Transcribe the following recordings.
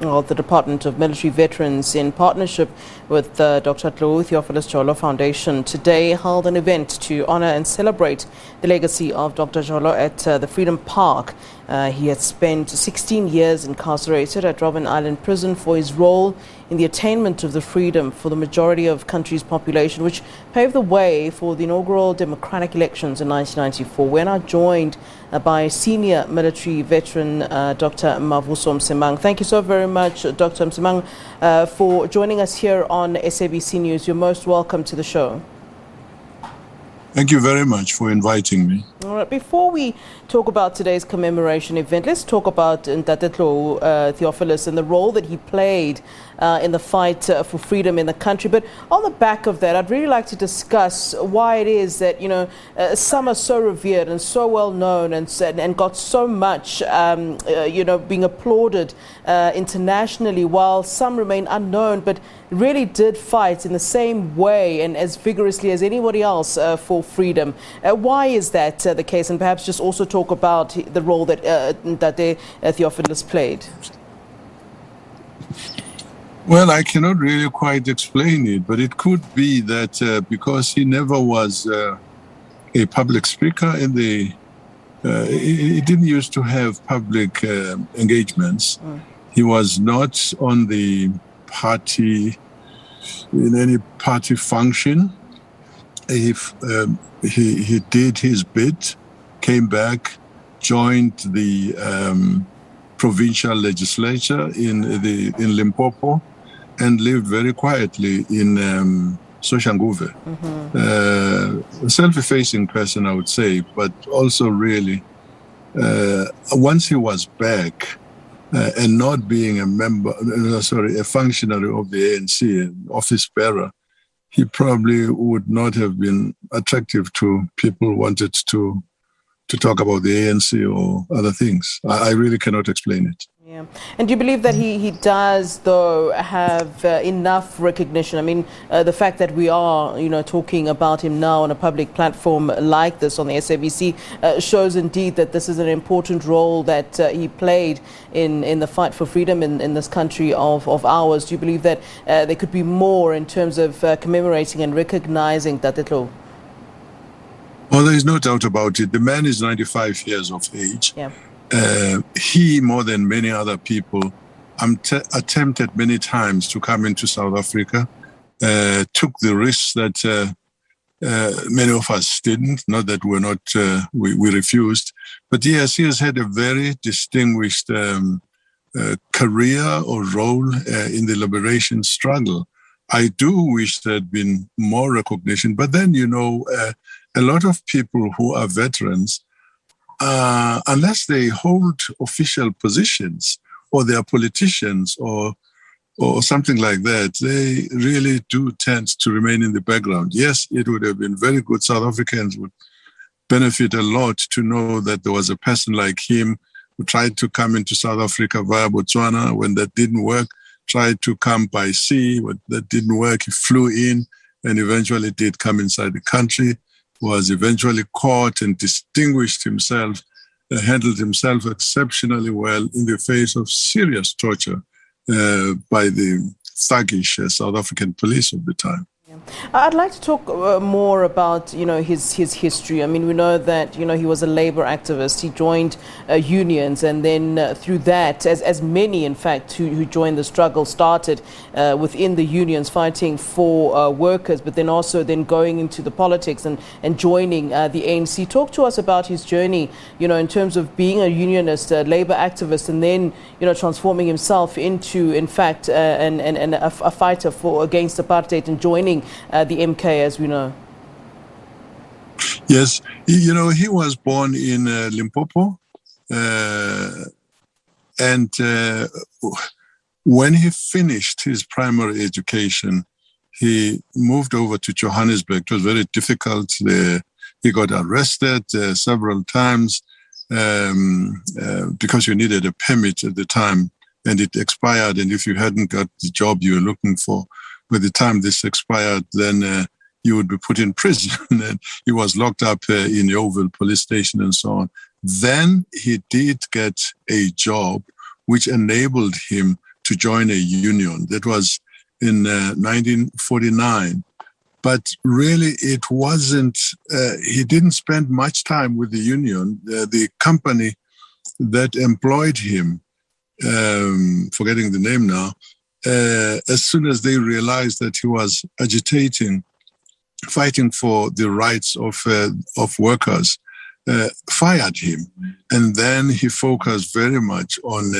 of the Department of Military Veterans, in partnership with the Dr. Tlou Theophilus Cholo Foundation, today held an event to honor and celebrate the legacy of Dr. Cholo at the Freedom Park. He had spent 16 years incarcerated at Robben Island prison for his role in the attainment of the freedom for the majority of country's population, which paved the way for the inaugural democratic elections in 1994. We're now joined by senior military veteran Dr. Mavuso Msimang. Thank you so very much, Dr. Msimang, for joining us here on SABC News. You're most welcome to the show. Thank you very much for inviting me. All right, before we talk about today's commemoration event, let's talk about Tlou Theophilus and the role that he played in the fight for freedom in the country. But on the back of that, I'd really like to discuss why it is that, some are so revered and so well known and got so much, being applauded internationally, while some remain unknown, but really did fight in the same way and as vigorously as anybody else for freedom. Why is that the case? And perhaps just also talk about the role that Theophilus played. Well, I cannot really quite explain it, but it could be that because he never was a public speaker and he didn't used to have public engagements. He was not on the party, in any party function. He did his bit, came back, joined the provincial legislature in Limpopo, and lived very quietly in Soshanguve. A self-effacing person, I would say, but also really, once he was back and not being a functionary of the ANC, an office bearer, he probably would not have been attractive to people who wanted to talk about the ANC or other things. I really cannot explain it. Yeah. And do you believe that he does, though, have enough recognition? I mean, the fact that we are, talking about him now on a public platform like this on the SABC shows indeed that this is an important role that he played in the fight for freedom in this country of ours. Do you believe that there could be more in terms of commemorating and recognizing Tlou? Well, there is no doubt about it. The man is 95 years of age. Yeah. He, more than many other people, attempted many times to come into South Africa, took the risks that many of us didn't, not that we refused. But yes, he has had a very distinguished career or role in the liberation struggle. I do wish there had been more recognition, but then, a lot of people who are veterans, unless they hold official positions or they are politicians or something like that, they really do tend to remain in the background. Yes, it would have been very good. South Africans would benefit a lot to know that there was a person like him who tried to come into South Africa via Botswana. When that didn't work, tried to come by sea. When that didn't work, he flew in and eventually did come inside the country, was eventually caught and distinguished himself, handled himself exceptionally well in the face of serious torture by the thuggish South African police of the time. I'd like to talk more about, his history. I mean, we know that, he was a labor activist. He joined unions, and then through that, as many, in fact, who joined the struggle started within the unions fighting for workers, but then also going into the politics and joining the ANC. Talk to us about his journey, in terms of being a unionist, a labor activist, and then, transforming himself into, in fact, a fighter against apartheid and joining the MK, as we know. Yes, he was born in Limpopo, and when he finished his primary education, he moved over to Johannesburg. It was very difficult. He got arrested several times because you needed a permit at the time, and it expired. And if you hadn't got the job you were looking for, by the time this expired, then you would be put in prison. And he was locked up in Yeoville police station and so on. Then he did get a job which enabled him to join a union. That was in 1949. But really, it wasn't, he didn't spend much time with the union. The company that employed him, forgetting the name now, as soon as they realized that he was agitating, fighting for the rights of workers, fired him. And then he focused very much on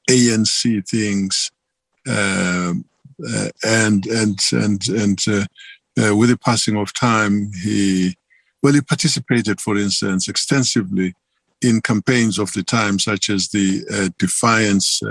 ANC things, with the passing of time, he participated, for instance, extensively in campaigns of the time, such as the Defiance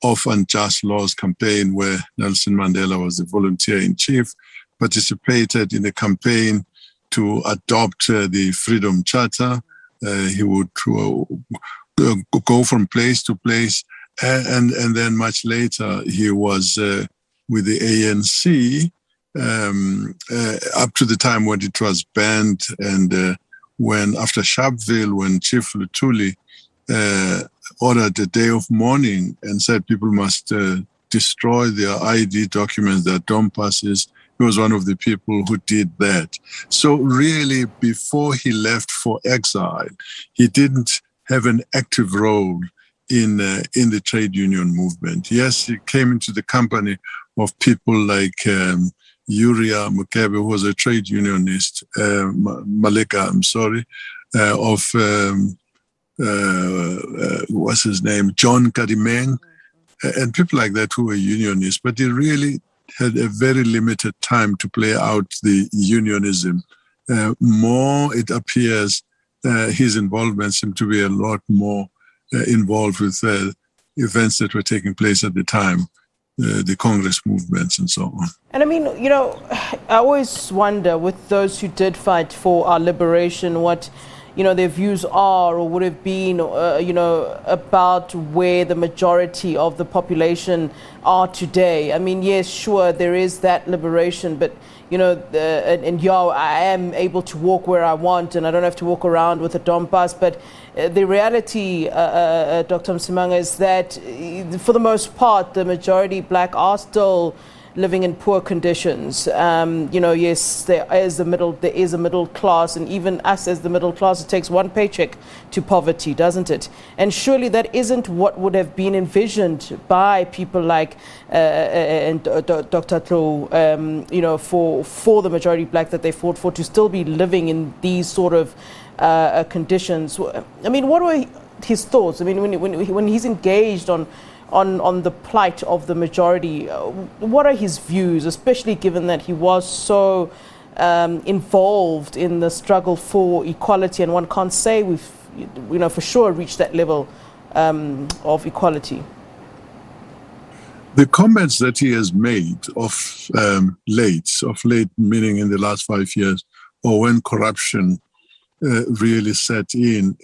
of Unjust Laws campaign, where Nelson Mandela was the volunteer-in-chief, participated in a campaign to adopt the Freedom Charter. He would go from place to place, and then much later he was with the ANC, up to the time when it was banned, and when after Sharpeville, when Chief Luthuli ordered a day of mourning and said people must destroy their ID documents, their DOM passes, he was one of the people who did that. So really, before he left for exile, he didn't have an active role in the trade union movement. Yes, he came into the company of people like Uriah Mukebe, who was a trade unionist, Malika, what's his name, John Kadimeng, and people like that who were unionists. But he really had a very limited time to play out the unionism. More, it appears, his involvement seemed to be a lot more involved with events that were taking place at the time, the Congress movements and so on. And I mean, I always wonder with those who did fight for our liberation, what, their views are or would have been, about where the majority of the population are today. I mean, yes, sure, there is that liberation, but, I am able to walk where I want and I don't have to walk around with a DOM pass. But the reality, Dr. Msimang, is that for the most part, the majority black are still living in poor conditions. Yes, there is a middle class, and even us as the middle class, it takes one paycheck to poverty, doesn't it? And surely that isn't what would have been envisioned by people like Dr. Tlou, for the majority black that they fought for, to still be living in these sort of conditions. I mean, what were his thoughts? I mean, when he's engaged on the plight of the majority, what are his views, especially given that he was so involved in the struggle for equality, and one can't say we've, for sure reached that level of equality? The comments that he has made of late, meaning in the last 5 years, or when corruption really set in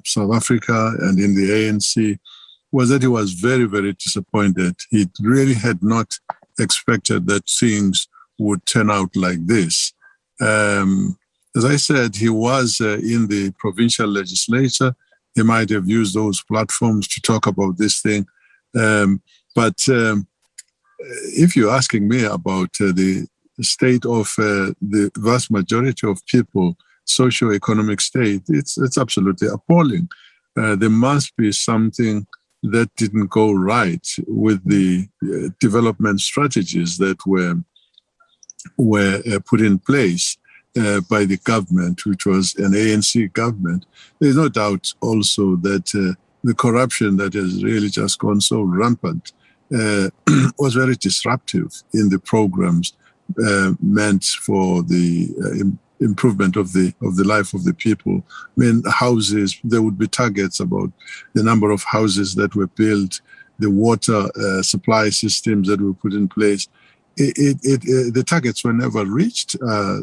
South Africa and in the ANC, was that he was very, very disappointed. He really had not expected that things would turn out like this. As I said, he was in the provincial legislature. He might have used those platforms to talk about this thing. But if you're asking me about the state of the vast majority of people, socio-economic state, it's absolutely appalling. There must be something that didn't go right with the development strategies that were put in place by the government, which was an ANC government. There's no doubt also that the corruption that has really just gone so rampant was very disruptive in the programs meant for the improvement of the life of the people. I mean, houses, there would be targets about the number of houses that were built, the water supply systems that were put in place. The targets were never reached,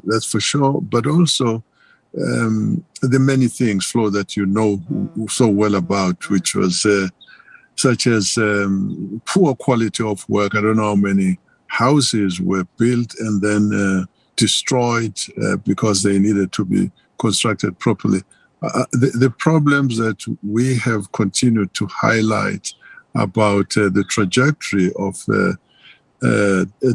that's for sure, but also the many things, Flo, that you know so well about, which was such as poor quality of work. I don't know how many houses were built and then destroyed because they needed to be constructed properly. The problems that we have continued to highlight about the trajectory of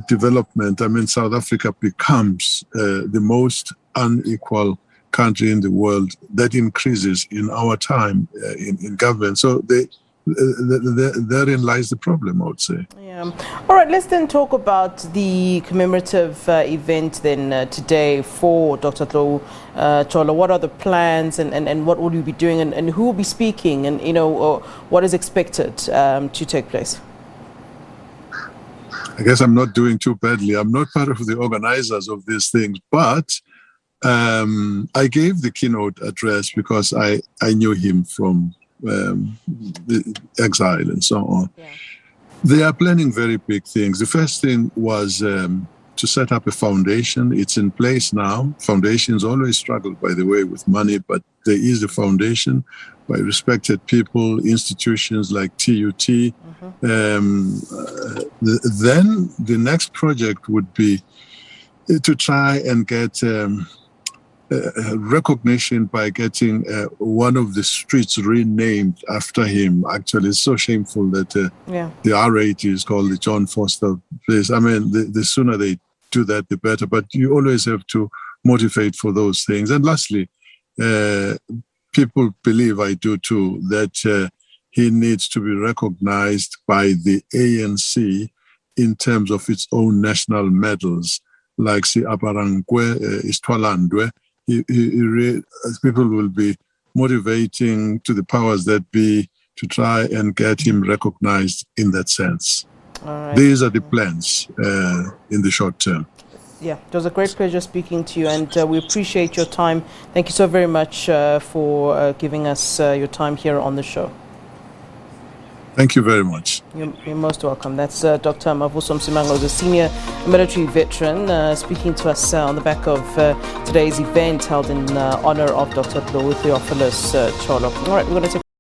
development. I mean, South Africa becomes the most unequal country in the world. That increases in our time in government. So therein lies the problem, I would say. Yeah. All right, let's then talk about the commemorative event then today for Dr. Tlou Cholo. What are the plans and what will you be doing and who will be speaking and, what is expected to take place? I guess I'm not doing too badly. I'm not part of the organizers of these things, but I gave the keynote address because I knew him from the exile and so on. Yeah. They are planning very big things. The first thing was to set up a foundation. It's in place now. Foundations always struggle, by the way, with money, but there is a foundation by respected people, institutions like TUT. Mm-hmm. Then the next project would be to try and get recognition by getting one of the streets renamed after him. Actually, it's so shameful that the R8 is called the John Foster place. I mean, the sooner they do that, the better. But you always have to motivate for those things. And lastly, people believe, I do too, that he needs to be recognized by the ANC in terms of its own national medals, like Si Aparangwe, Istwalandwe. People will be motivating to the powers that be to try and get him recognized in that sense. All right. These are the plans in the short term. Yeah, it was a great pleasure speaking to you, and we appreciate your time. Thank you so very much for giving us your time here on the show. Thank you very much. You're most welcome. That's Dr. Mavuso Msimang, who's a senior military veteran, speaking to us on the back of today's event held in honor of Dr. Tlou Theophilus Cholo. All right, we're going to take